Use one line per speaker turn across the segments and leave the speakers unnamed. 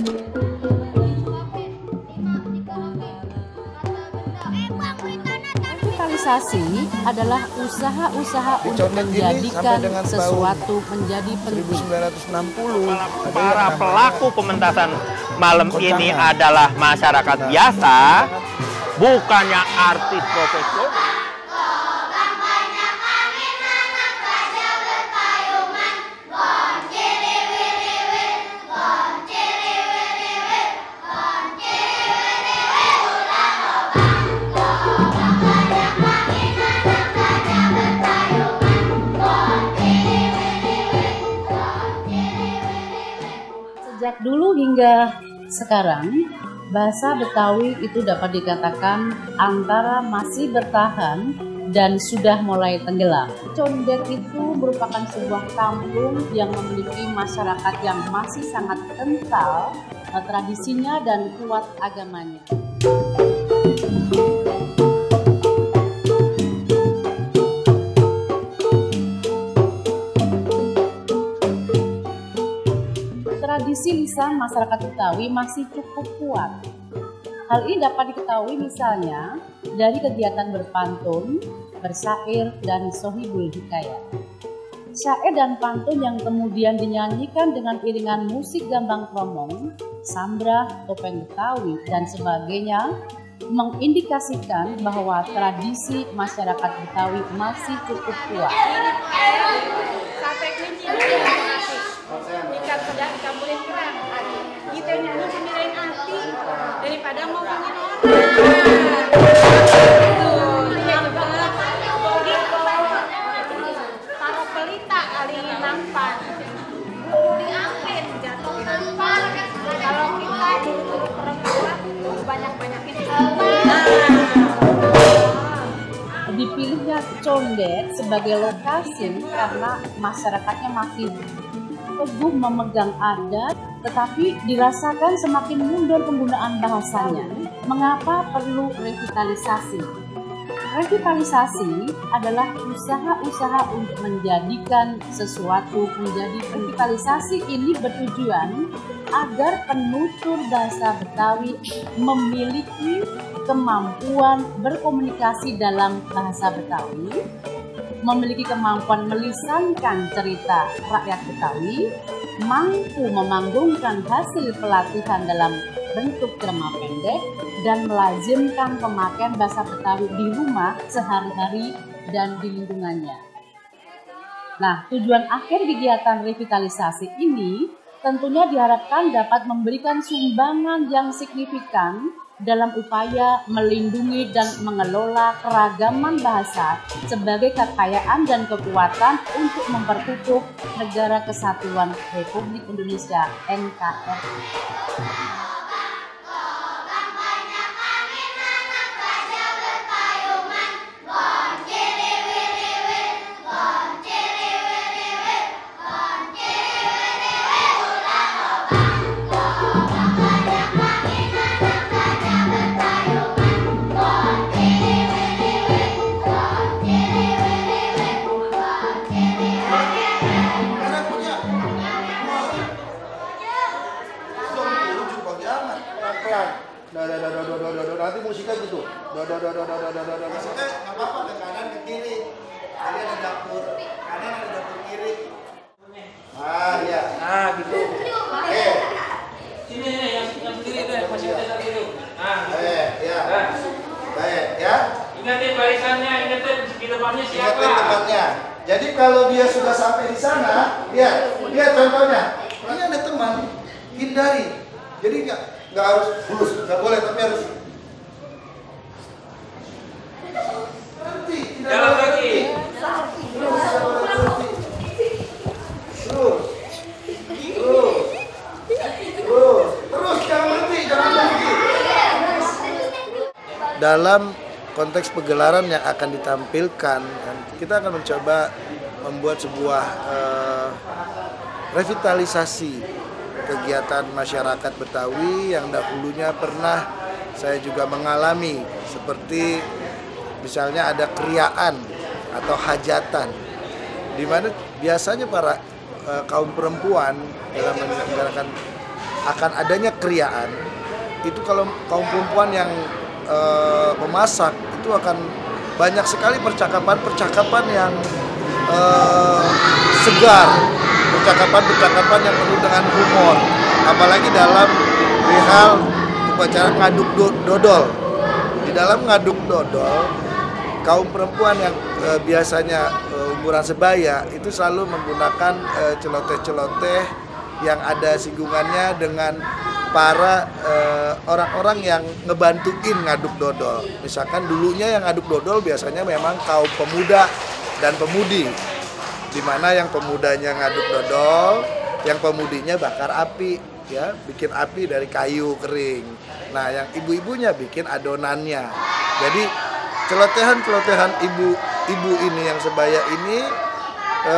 Revitalisasi adalah usaha-usaha untuk menjadikan sesuatu menjadi penting.
1960.
Para pelaku pementasan malam ini adalah masyarakat biasa, bukannya artis profesional.
Sejak dulu hingga sekarang, bahasa Betawi itu dapat dikatakan antara masih bertahan dan sudah mulai tenggelam. Condet itu merupakan sebuah kampung yang memiliki masyarakat yang masih sangat kental tradisinya dan kuat agamanya. Tradisi lisan masyarakat Betawi masih cukup kuat. Hal ini dapat diketahui misalnya dari kegiatan berpantun, bersyair, dan sohibul hikayat. Syair dan pantun yang kemudian dinyanyikan dengan iringan musik gambang kromong, sambrah, topeng Betawi, dan sebagainya mengindikasikan bahwa tradisi masyarakat Betawi masih cukup kuat.
Sampai kelinci ikan pedang kabulin kerang. Kita nyanyi cemilain hati daripada ngomongin orang. Taruh pelita kali nampan. Diampin jatuh nampan. Kalau kita dulu perempuan banyak-banyakin
Dipilihnya Condet sebagai lokasi karena masyarakatnya masih teguh memegang adat, tetapi dirasakan semakin mundur penggunaan bahasanya. Mengapa perlu revitalisasi? Revitalisasi adalah usaha-usaha untuk menjadikan sesuatu menjadi revitalisasi ini bertujuan agar penutur bahasa Betawi memiliki kemampuan berkomunikasi dalam bahasa Betawi, memiliki kemampuan melisankan cerita rakyat Betawi, mampu memanggungkan hasil pelatihan dalam bentuk drama pendek, dan melazimkan pemakaian bahasa Betawi di rumah sehari-hari dan di lingkungannya. Nah, tujuan akhir kegiatan revitalisasi ini tentunya diharapkan dapat memberikan sumbangan yang signifikan dalam upaya melindungi dan mengelola keragaman bahasa sebagai kekayaan dan kekuatan untuk memperkukuh Negara Kesatuan Republik Indonesia (NKRI).
Nanti musiknya gitu.
Musiknya nggak apa-apa, ke kanan ke kiri. Jadi ada dapur kanan, ada dapur kiri.
Ah ya.
Nah, gitu.
Sini yang sendiri deh, masih ada dulu. Nah,
Ya. Baik ya.
ingatin barisannya, ingatin di depannya siapa.
Ingatin tempatnya. Jadi kalau dia sudah sampai di sana, lihat contohnya. Ini ada teman, hindari. Jadi nggak harus bulus, nggak boleh, tapi harus berhenti.
Jalan lagi.
Terus jangan berhenti, jangan berhenti. Dalam konteks pegelaran yang akan ditampilkan, kita akan mencoba membuat sebuah revitalisasi kegiatan masyarakat Betawi yang dahulunya pernah saya juga mengalami, seperti misalnya ada kriaan atau hajatan, di mana biasanya para kaum perempuan dalam menyelenggarakan akan adanya kriaan, itu kalau kaum perempuan yang memasak itu akan banyak sekali percakapan yang segar, percakapan yang penuh dengan humor, apalagi dalam hal upacara ngaduk dodol. Di dalam ngaduk dodol, kaum perempuan yang biasanya umuran sebaya itu selalu menggunakan celoteh-celoteh yang ada singgungannya dengan para orang-orang yang ngebantuin ngaduk dodol. Misalkan dulunya yang ngaduk dodol biasanya memang kaum pemuda dan pemudi, di mana yang pemudanya ngaduk dodol, yang pemudinya bakar api, ya, bikin api dari kayu kering. Nah, yang ibu-ibunya bikin adonannya. Jadi celotehan ibu ini yang sebaya ini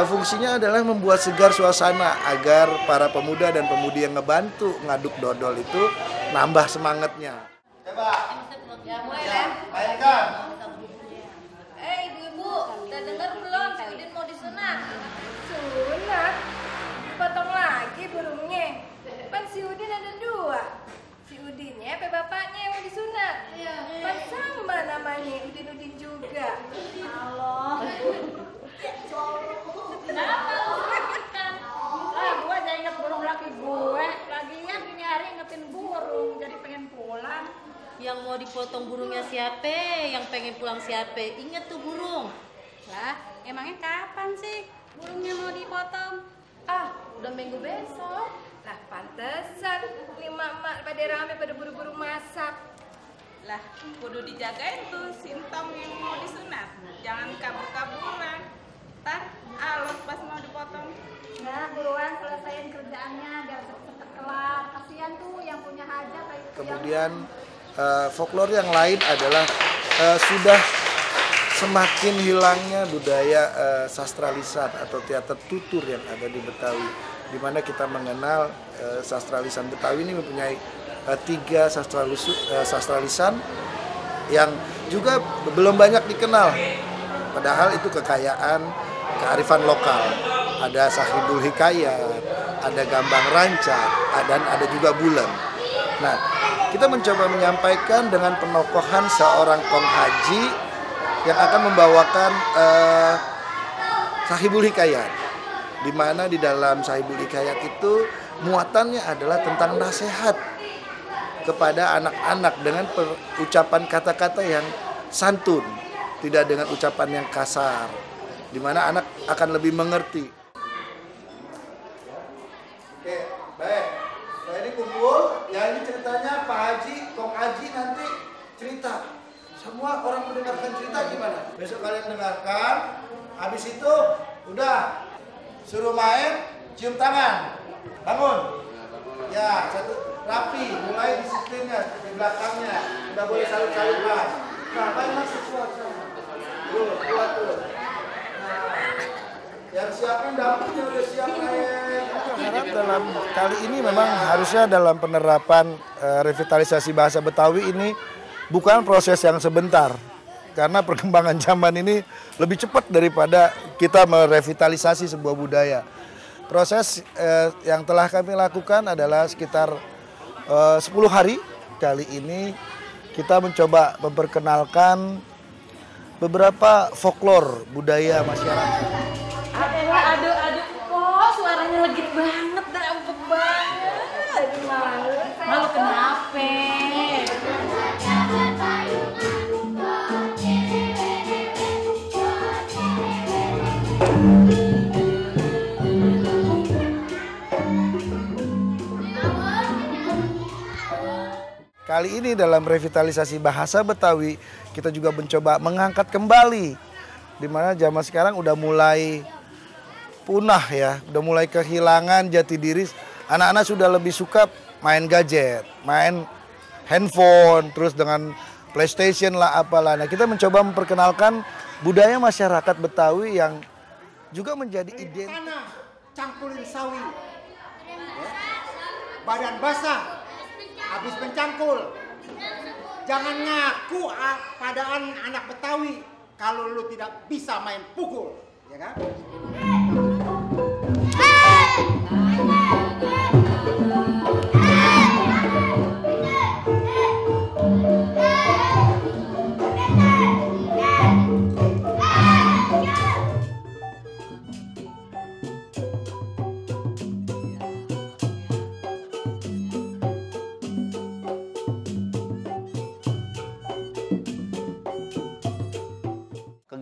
fungsinya adalah membuat segar suasana agar para pemuda dan pemudi yang ngebantu ngaduk dodol itu nambah semangatnya.
Coba.
Ya mulai ya.
Mainkan.
Ibu-ibu, udah dengar belum si Udin mau disunat?
Sunat? Potong lagi burungnya. Kan si Udin ada 2. Si Udinnya apa bapaknya yang mau disunat? Iya. Kan sama namanya, Udin-Udin juga.
Allah. Kenapa lu sakitkan? Gua jadi inget burung laki gue. Lagian ini hari ingetin burung, jadi pengen pulang.
Yang mau dipotong burungnya siapa? Yang pengen pulang siapa? Ingat tuh burung.
Lah, emangnya kapan sih burungnya mau dipotong?
Udah minggu besok. Lah pantesan nih mak pada rame pada buru-buru masak.
Lah, kudu dijagain tuh sintong yang mau disunat. Jangan kabur-kaburan. Ntar alot pas mau dipotong.
Nah, buruan selesaiin kerjaannya biar cepet kelar. Kasihan tuh yang punya hajat kayak itu.
Kemudian folklore yang lain adalah sudah semakin hilangnya budaya sastra lisan atau teater tutur yang ada di Betawi, di mana kita mengenal sastra lisan Betawi ini mempunyai 3 sastra lisan yang juga belum banyak dikenal, padahal itu kekayaan kearifan lokal. Ada Sahibul Hikayat, ada Gambang Rancak, dan ada juga Bulan. Nah, kita mencoba menyampaikan dengan penokohan seorang Kong Haji yang akan membawakan Sahibul Hikayat, di mana di dalam Sahibul Hikayat itu muatannya adalah tentang nasihat kepada anak-anak dengan ucapan kata-kata yang santun, tidak dengan ucapan yang kasar, di mana anak akan lebih mengerti.
Oke, baik. Nah ini kumpul, ya ini ceritanya Pak Haji, Kong Haji nanti cerita. Semua orang mendengarkan cerita gimana? Besok kalian dengarkan, habis itu udah suruh main, cium tangan, bangun. Ya, satu rapi, mulai disiplinnya di belakangnya, udah boleh salut-salutan. Nah, main masuk kuat sama. Kuat tuh. Nah, yang siapin dapurnya udah siap main.
Harap dalam kali ini memang harusnya dalam penerapan revitalisasi bahasa Betawi ini bukan proses yang sebentar, karena perkembangan zaman ini lebih cepat daripada kita merevitalisasi sebuah budaya. Proses yang telah kami lakukan adalah sekitar 10 hari. Kali ini kita mencoba memperkenalkan beberapa folklore budaya masyarakat.
Aduh, kok suaranya legit banget, dah empuk banget. Aduh, malu kenapa?
Kali ini dalam revitalisasi bahasa Betawi kita juga mencoba mengangkat kembali, di mana zaman sekarang udah mulai punah ya, udah mulai kehilangan jati diri. Anak-anak sudah lebih suka main gadget, main handphone, terus dengan PlayStation lah apalah. Nah, kita mencoba memperkenalkan budaya masyarakat Betawi yang juga menjadi identitas.
Tanah, cangkulin sawi. Ya. Badan basah, habis mencangkul. Jangan ngaku padaan anak Betawi kalau lu tidak bisa main pukul, ya kan?
Hey!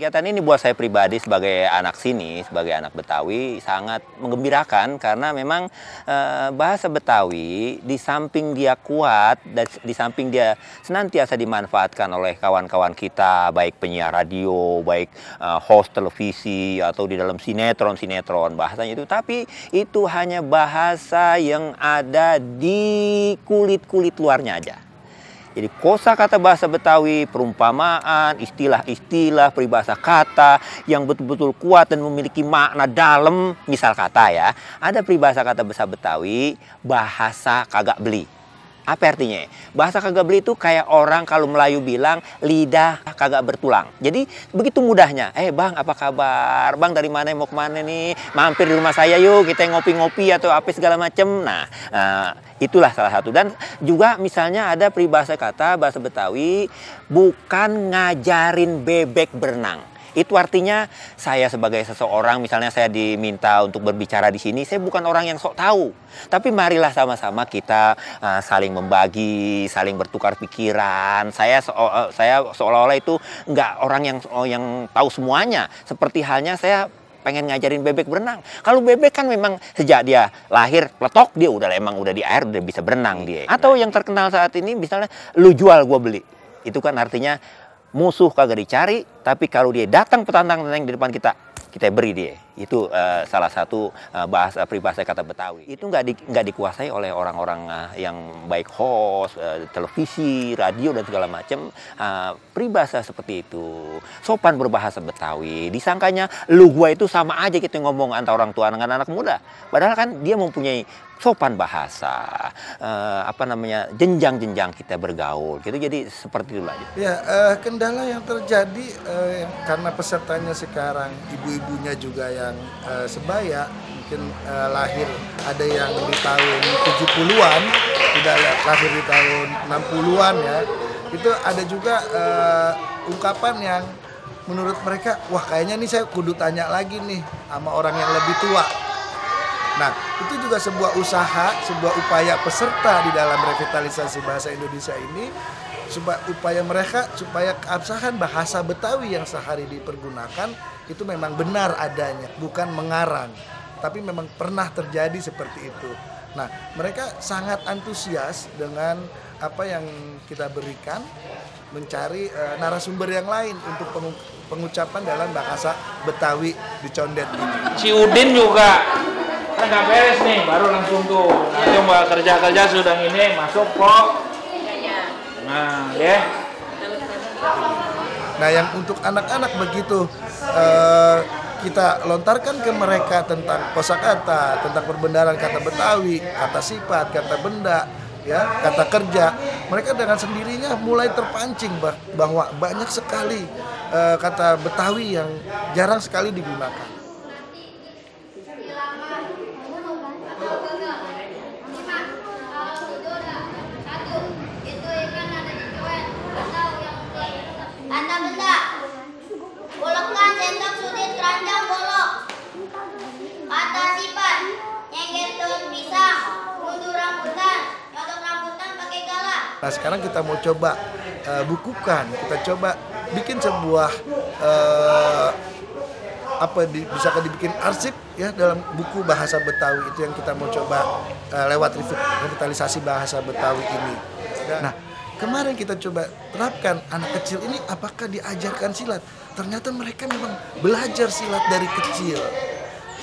Kegiatan ini buat saya pribadi sebagai anak sini, sebagai anak Betawi sangat menggembirakan karena memang bahasa Betawi di samping dia kuat dan di samping dia senantiasa dimanfaatkan oleh kawan-kawan kita, baik penyiar radio, baik host televisi atau di dalam sinetron bahasanya itu, tapi itu hanya bahasa yang ada di kulit-kulit luarnya aja. Jadi kosakata bahasa Betawi, perumpamaan, istilah-istilah, peribahasa kata yang betul-betul kuat dan memiliki makna dalam. Misal kata ya, ada peribahasa kata bahasa Betawi, bahasa kagak beli. Apa artinya? Bahasa kagak beli itu kayak orang kalau Melayu bilang lidah kagak bertulang. Jadi begitu mudahnya. Bang, apa kabar? Bang, dari mana, mau kemana nih? Mampir di rumah saya yuk, kita ngopi-ngopi atau apa segala macem. Nah, itulah salah satu. Dan juga misalnya ada peribahasa kata bahasa Betawi, bukan ngajarin bebek berenang. Itu artinya saya sebagai seseorang, misalnya saya diminta untuk berbicara di sini, saya bukan orang yang sok tahu. Tapi marilah sama-sama kita saling membagi, saling bertukar pikiran. Saya seolah-olah itu nggak orang yang tahu semuanya. Seperti halnya saya pengen ngajarin bebek berenang. Kalau bebek kan memang sejak dia lahir peletok dia udah di air udah bisa berenang dia. Atau yang terkenal saat ini misalnya lu jual gua beli. Itu kan artinya musuh kagak dicari, tapi kalau dia datang petantang di depan kita beri dia. Itu salah satu peribahasa kata Betawi. Itu nggak dikuasai oleh orang-orang yang baik host, televisi, radio dan segala macam. Peribahasa seperti itu, sopan berbahasa Betawi. Disangkanya lu gua itu sama aja kita ngomong antara orang tua dengan anak muda. Padahal kan dia mempunyai sopan bahasa, jenjang-jenjang kita bergaul gitu. Jadi seperti itulah.
Ya, kendala yang terjadi karena pesertanya sekarang ibu-ibunya juga yang sebaya, mungkin lahir ada yang di tahun 70-an, tidak lahir di tahun 60-an ya. Itu ada juga ungkapan yang menurut mereka, wah kayaknya nih saya kudu tanya lagi nih sama orang yang lebih tua. Nah, itu juga sebuah usaha, sebuah upaya peserta di dalam revitalisasi bahasa Indonesia ini, upaya mereka supaya keabsahan bahasa Betawi yang sehari dipergunakan itu memang benar adanya, bukan mengarang, tapi memang pernah terjadi seperti itu. Nah, mereka sangat antusias dengan apa yang kita berikan, mencari narasumber yang lain untuk pengucapan dalam bahasa Betawi di Condet ini.
Si Udin juga kan nggak beres nih, baru langsung tuh. Nah, coba kerja sudah ini masuk kok. Nah, ya.
Nah, yang untuk anak-anak begitu kita lontarkan ke mereka tentang kosakata, tentang perbendaharaan kata Betawi, kata sifat, kata benda, ya, kata kerja. Mereka dengan sendirinya mulai terpancing bahwa banyak sekali kata Betawi yang jarang sekali digunakan.
Kata benda, bolokkan sendok sudut keranjang bolok. Kata sifat, nyengir daun pisang, mundur rambutan, nyodok rambutan pakai galak.
Nah, sekarang kita mau coba bukukan, kita coba bikin sebuah bisa dibikin arsip ya dalam buku bahasa Betawi. Itu yang kita mau coba lewat revitalisasi bahasa Betawi ini. Nah, kemarin kita coba terapkan anak kecil ini apakah diajarkan silat. Ternyata mereka memang belajar silat dari kecil.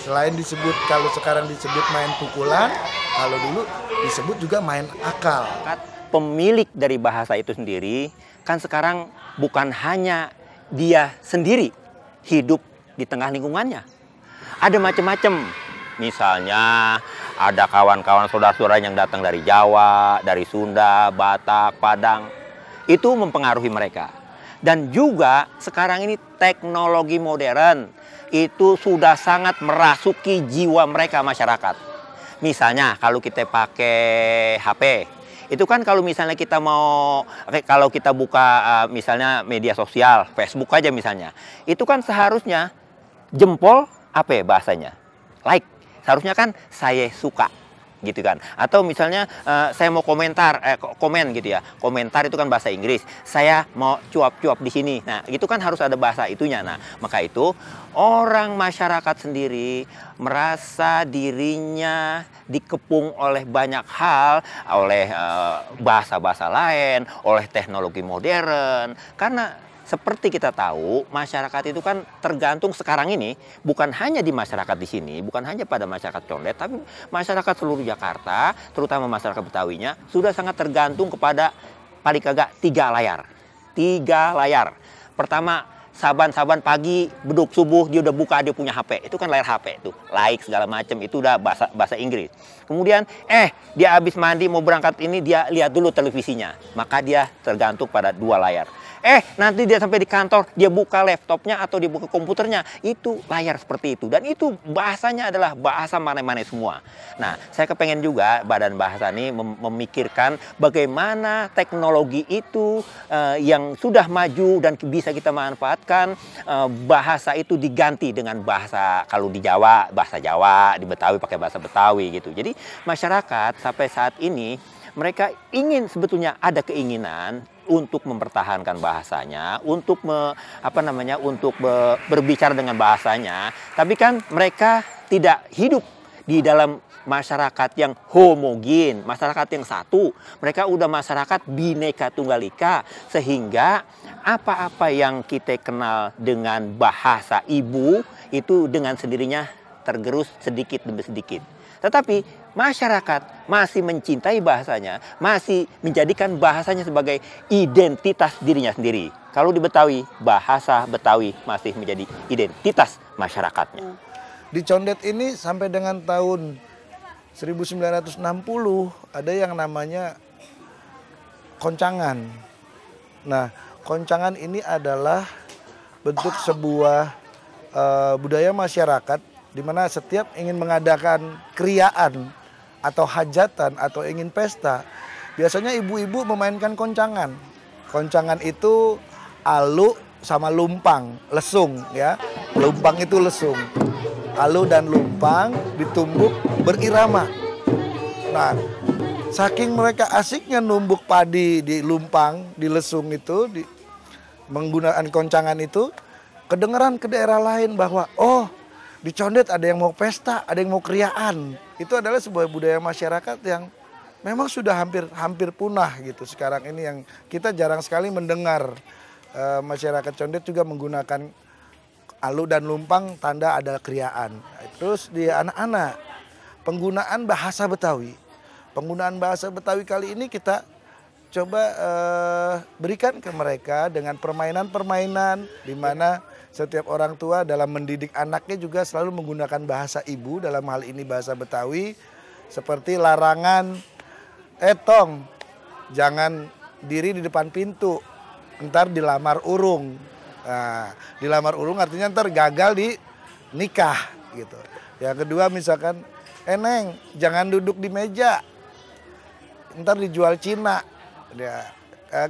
Selain disebut, kalau sekarang disebut main pukulan, kalau dulu disebut juga main akal.
Pemilik dari bahasa itu sendiri kan sekarang bukan hanya dia sendiri hidup di tengah lingkungannya. Ada macam-macam. Misalnya ada kawan-kawan saudara-saudara yang datang dari Jawa, dari Sunda, Batak, Padang. Itu mempengaruhi mereka. Dan juga sekarang ini teknologi modern itu sudah sangat merasuki jiwa mereka masyarakat. Misalnya kalau kita pakai HP, itu kan kalau misalnya kita kalau kita buka misalnya media sosial, Facebook aja misalnya, itu kan seharusnya jempol apa ya bahasanya? Like. Seharusnya kan saya suka. gitu kan. Atau misalnya saya mau komen gitu ya. Komentar itu kan bahasa Inggris. Saya mau cuap-cuap di sini. Nah, itu kan harus ada bahasa itunya. Nah, maka itu orang masyarakat sendiri merasa dirinya dikepung oleh banyak hal, oleh bahasa-bahasa lain, oleh teknologi modern. Karena seperti kita tahu, masyarakat itu kan tergantung sekarang ini bukan hanya di masyarakat di sini, bukan hanya pada masyarakat Condet, tapi masyarakat seluruh Jakarta, terutama masyarakat Betawinya, sudah sangat tergantung kepada paling kagak 3 layar. 3 layar. Pertama, saban-saban pagi, beduk subuh, dia udah buka, dia punya HP. Itu kan layar HP itu, like segala macam, itu udah bahasa Inggris. Kemudian, dia habis mandi mau berangkat ini, dia lihat dulu televisinya. Maka dia tergantung pada 2 layar. Nanti dia sampai di kantor, dia buka laptopnya atau dia buka komputernya. Itu layar seperti itu. Dan itu bahasanya adalah bahasa mana-mana semua. Nah, saya kepengen juga Badan Bahasa ini memikirkan bagaimana teknologi itu yang sudah maju dan bisa kita manfaatkan, bahasa itu diganti dengan bahasa, kalau di Jawa, bahasa Jawa, di Betawi pakai bahasa Betawi gitu. Jadi masyarakat sampai saat ini mereka ingin, sebetulnya ada keinginan untuk mempertahankan bahasanya, untuk berbicara dengan bahasanya, tapi kan mereka tidak hidup di dalam masyarakat yang homogen, masyarakat yang satu. Mereka udah masyarakat Bhinneka Tunggal Ika, sehingga apa-apa yang kita kenal dengan bahasa ibu itu dengan sendirinya tergerus sedikit demi sedikit. Tetapi masyarakat masih mencintai bahasanya, masih menjadikan bahasanya sebagai identitas dirinya sendiri. Kalau di Betawi, bahasa Betawi masih menjadi identitas masyarakatnya.
Di Condet ini sampai dengan tahun 1960 ada yang namanya koncangan. Nah, koncangan ini adalah bentuk sebuah budaya masyarakat di mana setiap ingin mengadakan kriaan atau hajatan atau ingin pesta, biasanya ibu-ibu memainkan koncangan. Koncangan itu alu sama lumpang, lesung ya. Lumpang itu lesung. Alu dan lumpang ditumbuk berirama. Nah, saking mereka asiknya numbuk padi di lumpang, di lesung itu, menggunakan koncangan itu, kedengeran ke daerah lain bahwa di Condet ada yang mau pesta, ada yang mau kriaan. Itu adalah sebuah budaya masyarakat yang memang sudah hampir punah gitu. Sekarang ini yang kita jarang sekali mendengar masyarakat Condet juga menggunakan alu dan lumpang tanda ada kriaan. Terus di anak-anak, penggunaan bahasa Betawi. Penggunaan bahasa Betawi kali ini kita coba berikan ke mereka dengan permainan-permainan di mana setiap orang tua dalam mendidik anaknya juga selalu menggunakan bahasa ibu, dalam hal ini bahasa Betawi, seperti larangan, tong, jangan diri di depan pintu, ntar dilamar urung. Nah, dilamar urung artinya ntar gagal di nikah gitu. Yang kedua misalkan, Neng, jangan duduk di meja, ntar dijual Cina. Ya,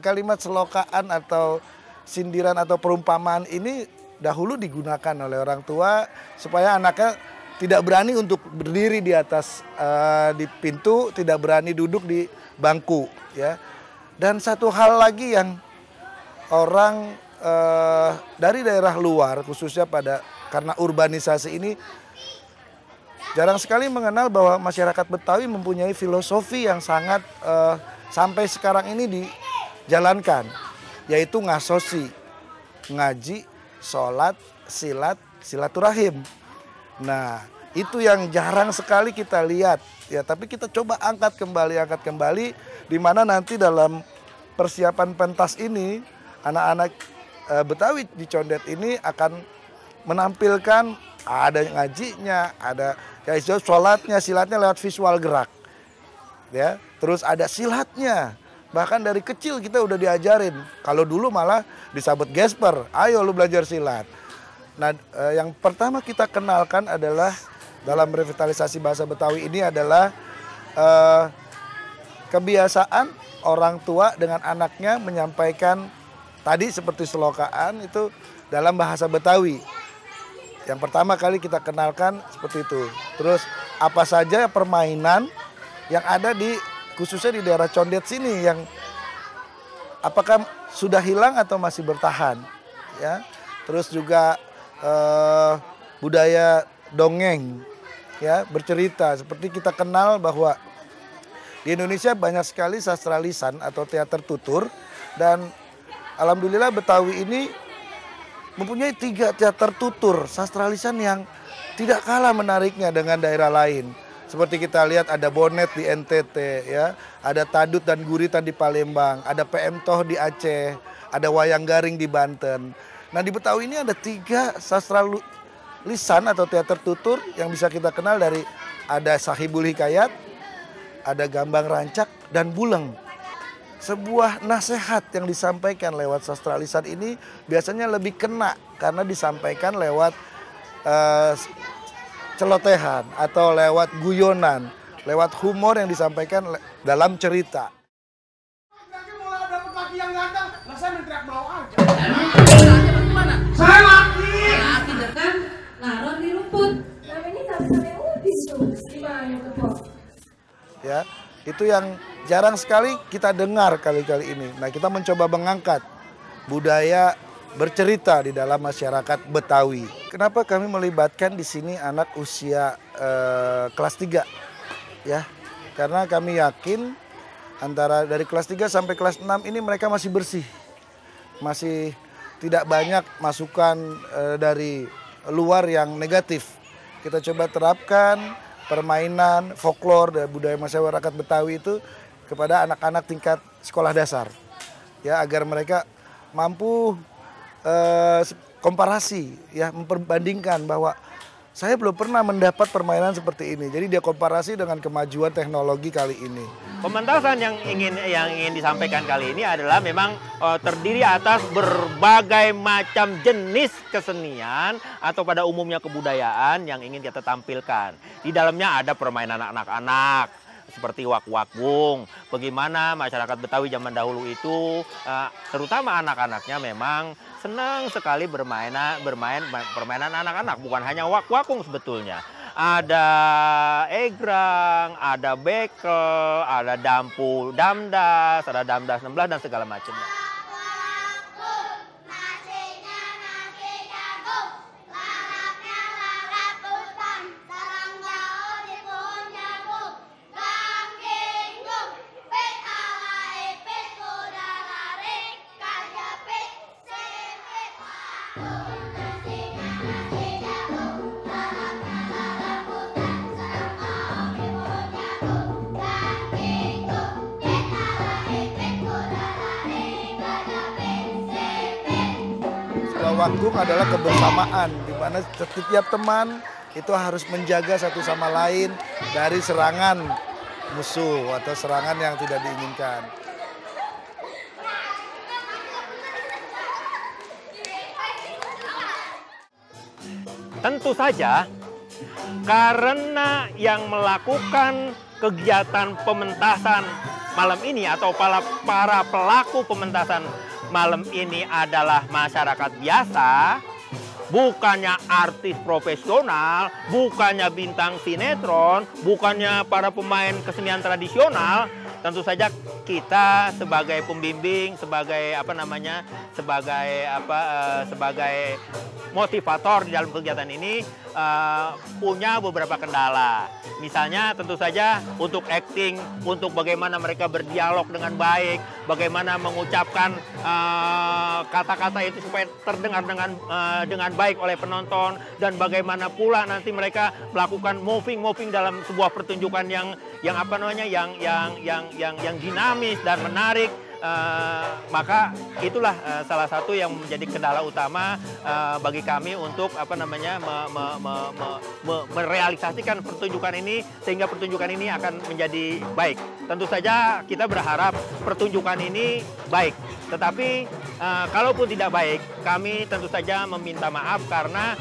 kalimat selokaan atau sindiran atau perumpamaan ini dahulu digunakan oleh orang tua supaya anaknya tidak berani untuk berdiri di atas di pintu, tidak berani duduk di bangku ya. Dan satu hal lagi yang orang dari daerah luar khususnya karena urbanisasi ini jarang sekali mengenal bahwa masyarakat Betawi mempunyai filosofi yang sangat sampai sekarang ini dijalankan, yaitu ngasosi, ngaji, sholat, silaturahim. Nah, itu yang jarang sekali kita lihat ya, tapi kita coba angkat kembali di mana nanti dalam persiapan pentas ini anak-anak Betawi di Condet ini akan menampilkan ada ngajinya, ada ya sholatnya, silatnya lewat visual gerak ya, terus ada silatnya. Bahkan dari kecil kita udah diajarin. Kalau dulu malah disabet gesper, ayo lu belajar silat. Nah, yang pertama kita kenalkan adalah dalam revitalisasi bahasa Betawi ini adalah kebiasaan orang tua dengan anaknya menyampaikan tadi seperti selokaan itu dalam bahasa Betawi. Yang pertama kali kita kenalkan seperti itu. Terus apa saja permainan
yang ada di khususnya di daerah Condet sini yang apakah sudah hilang atau masih bertahan, ya. Terus juga budaya dongeng, ya, bercerita. Seperti kita kenal bahwa di Indonesia banyak sekali sastra lisan atau teater tutur, dan alhamdulillah Betawi ini mempunyai 3 teater tutur sastra lisan yang tidak kalah menariknya dengan daerah lain. Seperti kita lihat ada Bonet di NTT, ya, ada Tadut dan Guritan di Palembang, ada PM Toh di Aceh, ada Wayang Garing di Banten. Nah, di Betawi ini ada 3 sastra lisan atau teater tutur yang bisa kita kenal dari ada Sahibul Hikayat, ada Gambang Rancak, dan Buleng. Sebuah nasihat yang disampaikan lewat sastra lisan ini biasanya lebih kena karena disampaikan lewat celotehan atau lewat guyonan, lewat humor yang disampaikan dalam cerita.
Nanti mulai dapat laki yang ganteng, lah saya menteriak bau aja.
Gimana?
Saya laki.
Laki kan naruh di rumput.
Namanya sampai udin tuh. Gimana tuh, Pok?
Ya, itu yang jarang sekali kita dengar kali-kali ini. Nah, kita mencoba mengangkat budaya bercerita di dalam masyarakat Betawi. Kenapa kami melibatkan di sini anak usia kelas 3? Ya, karena kami yakin antara dari kelas 3 sampai kelas 6 ini mereka masih bersih. Masih tidak banyak masukan dari luar yang negatif. Kita coba terapkan permainan, folklore, dan budaya masyarakat Betawi itu kepada anak-anak tingkat sekolah dasar. Ya, agar mereka mampu komparasi, ya, memperbandingkan bahwa saya belum pernah mendapat permainan seperti ini. Jadi dia komparasi dengan kemajuan teknologi kali ini.
Pementasan yang ingin disampaikan kali ini adalah memang terdiri atas berbagai macam jenis kesenian atau pada umumnya kebudayaan yang ingin kita tampilkan. Di dalamnya ada permainan anak-anak seperti wak-wakbung. Bagaimana masyarakat Betawi zaman dahulu itu, terutama anak-anaknya memang senang sekali bermain permainan anak-anak. Bukan hanya wak-wakung sebetulnya. Ada egrang, ada bekel, ada dampu damdas, ada damdas 16 dan segala macamnya.
Wanggung adalah kebersamaan, di mana setiap teman itu harus menjaga satu sama lain dari serangan musuh atau serangan yang tidak diinginkan.
Tentu saja karena yang melakukan kegiatan pementasan malam ini atau para pelaku pementasan malam ini adalah masyarakat biasa, bukannya artis profesional, bukannya bintang sinetron, bukannya para pemain kesenian tradisional. Tentu saja kita sebagai pembimbing, sebagai sebagai motivator di dalam kegiatan ini punya beberapa kendala. Misalnya tentu saja untuk acting, untuk bagaimana mereka berdialog dengan baik, bagaimana mengucapkan kata-kata itu supaya terdengar dengan baik oleh penonton, dan bagaimana pula nanti mereka melakukan moving dalam sebuah pertunjukan yang dinamis dan menarik. Maka itulah salah satu yang menjadi kendala utama bagi kami untuk merealisasikan pertunjukan ini sehingga pertunjukan ini akan menjadi baik. Tentu saja kita berharap pertunjukan ini baik, tetapi kalaupun tidak baik, kami tentu saja meminta maaf karena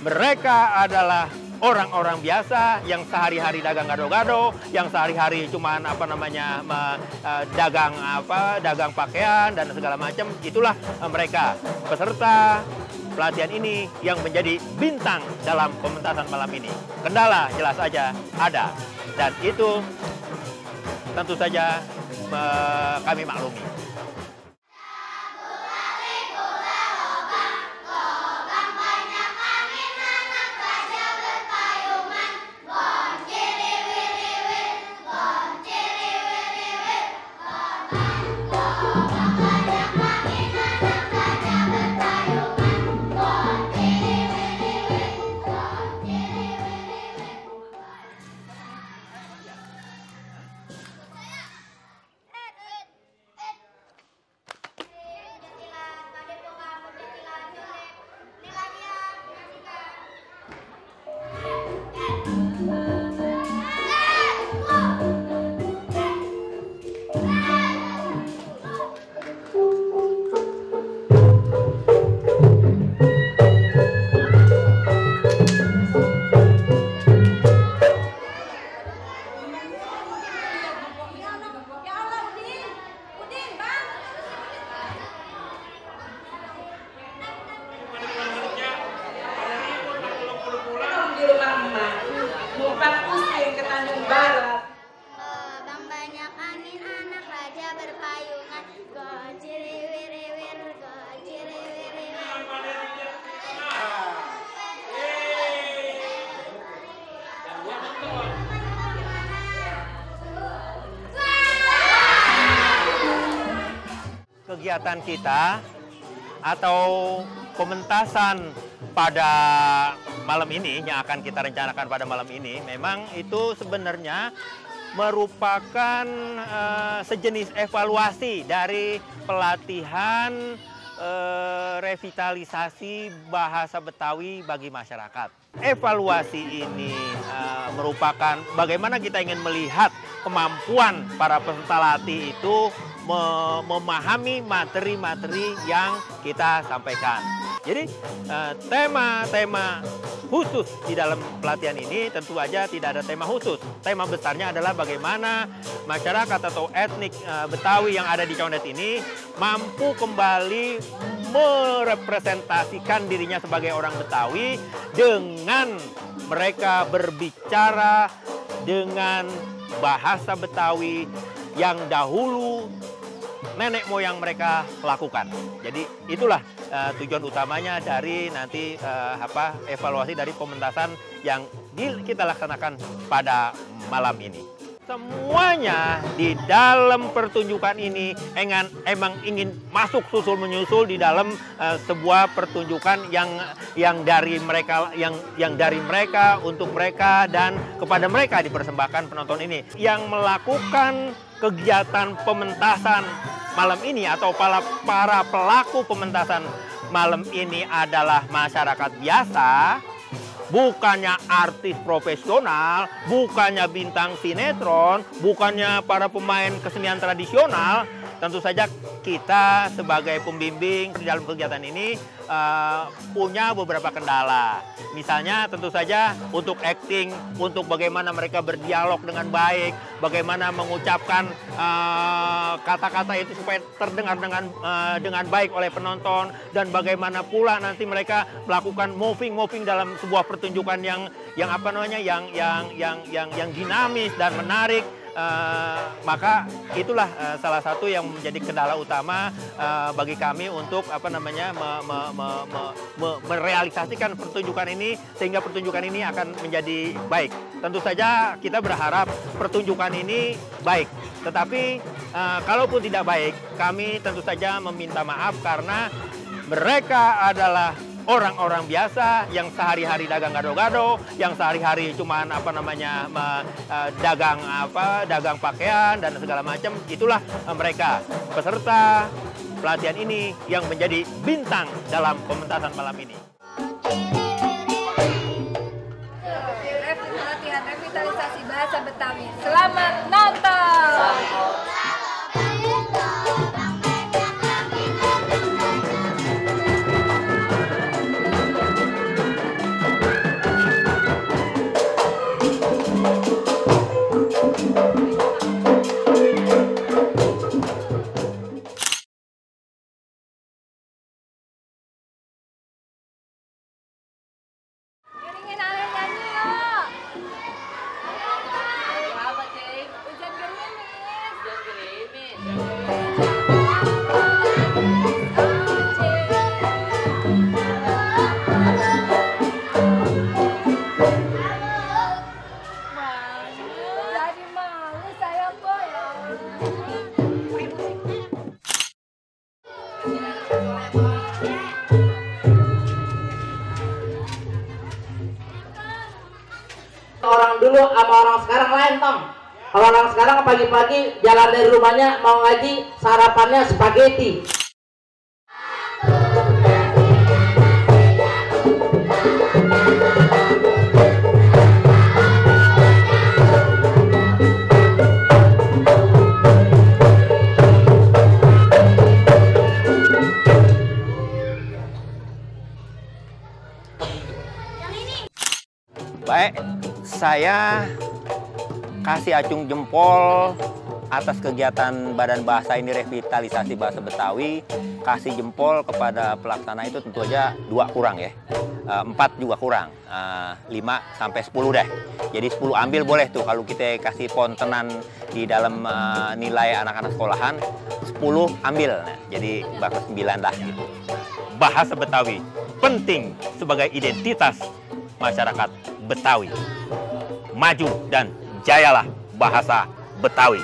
mereka adalah orang-orang biasa yang sehari-hari dagang gado-gado, yang sehari-hari cuman dagang pakaian dan segala macam. Itulah mereka peserta pelatihan ini yang menjadi bintang dalam pementasan malam ini. Kendala jelas saja ada, dan itu tentu saja kami maklumi. Kegiatan kita atau pementasan pada malam ini yang akan kita rencanakan pada malam ini memang itu sebenarnya merupakan sejenis evaluasi dari pelatihan revitalisasi bahasa Betawi bagi masyarakat. Evaluasi ini merupakan bagaimana kita ingin melihat kemampuan para peserta latih itu memahami materi-materi yang kita sampaikan. Jadi tema-tema khusus di dalam pelatihan ini tentu saja tidak ada tema khusus. Tema besarnya adalah bagaimana masyarakat atau etnik Betawi yang ada di Condet ini mampu kembali merepresentasikan dirinya sebagai orang Betawi dengan mereka berbicara dengan bahasa Betawi yang dahulu nenek moyang mereka lakukan. Jadi itulah tujuan utamanya dari nanti evaluasi dari pementasan yang kita laksanakan pada malam ini. Semuanya di dalam pertunjukan ini emang ingin masuk susul menyusul di dalam sebuah pertunjukan yang dari mereka untuk mereka dan kepada mereka dipersembahkan penonton ini yang melakukan kegiatan pementasan malam ini atau para pelaku pementasan malam ini adalah masyarakat biasa, bukannya artis profesional, bukannya bintang sinetron, bukannya para pemain kesenian tradisional. Tentu saja kita sebagai pembimbing di dalam kegiatan ini punya beberapa kendala. Misalnya tentu saja untuk acting, untuk bagaimana mereka berdialog dengan baik, bagaimana mengucapkan kata-kata itu supaya terdengar dengan baik oleh penonton, dan bagaimana pula nanti mereka melakukan moving dalam sebuah pertunjukan yang dinamis dan menarik. Maka itulah salah satu yang menjadi kendala utama bagi kami untuk merealisasikan pertunjukan ini sehingga pertunjukan ini akan menjadi baik. Tentu saja kita berharap pertunjukan ini baik, tetapi kalaupun tidak baik, kami tentu saja meminta maaf karena mereka adalah orang-orang biasa yang sehari-hari dagang gado-gado, yang sehari-hari cuman dagang pakaian dan segala macam. Itulah mereka peserta pelatihan ini yang menjadi bintang dalam pementasan malam ini.
Pelatihan revitalisasi bahasa Betawi. Selamat nonton.
orang sekarang lain, Tong. Kalau orang sekarang pagi-pagi jalan dari rumahnya mau ngaji, sarapannya spaghetti.
Baik, saya kasih acung jempol atas kegiatan Badan Bahasa ini revitalisasi bahasa Betawi. Kasih jempol kepada pelaksana itu tentu aja 2 kurang ya. 4 juga kurang. 5 sampai 10 deh. Jadi 10 ambil boleh tuh kalau kita kasih pontenan di dalam nilai anak-anak sekolahan. 10 ambil. Nah, jadi bakal 9 lah gitu. Bahasa Betawi penting sebagai identitas masyarakat Betawi. Maju dan jayalah bahasa Betawi.